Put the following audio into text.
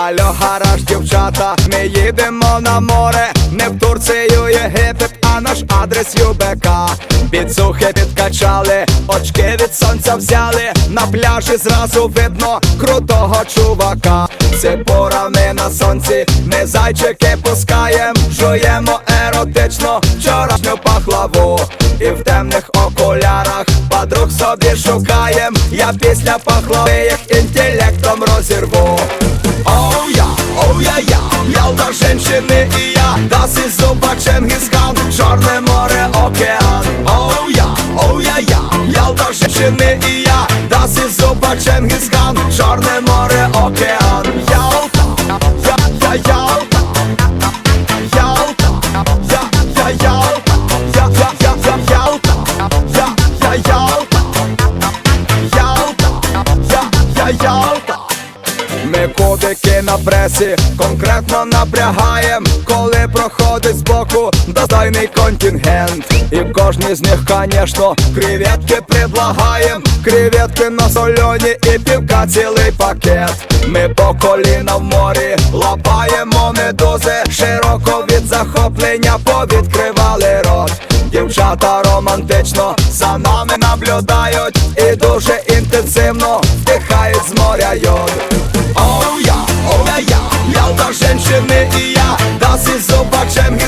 Алло, гараж, дівчата, ми їдемо на море, не в Турцію, Єгипет, а наш адрес ЮБК. Біцухи підкачали, очки від сонця взяли, на пляжі зразу видно крутого чувака. Ципурами на сонці, ми зайчики пускаєм, жуємо еротично вчорашню пахлаву. І в темних окулярах подруг собі шукаєм, я після пахлави їх інтелектом розірву. Оу я, Ялта, женщини і я, das ist super Чингисхан, Чорне море, океан. Оу я, Ялта, женщини і я, das ist super Чингисхан, Чорне море, океан. Ялта, Ялта, Ялта, Ялта, Ялта. Ми кубики на пресі конкретно напрягаєм, коли проходить збоку достойний контингент. І кожній з них, конечно, креветки предлагаєм, креветки на солоні і півка цілий пакет. Ми по коліна в морі лапаємо медузи, широко від захоплення повідкривали рот. Дівчата романтично за нами наблюдають і дуже інтенсивно вдихають з моря йод. Оу я, Ялта, женщини і я, das ist super Чингисхан.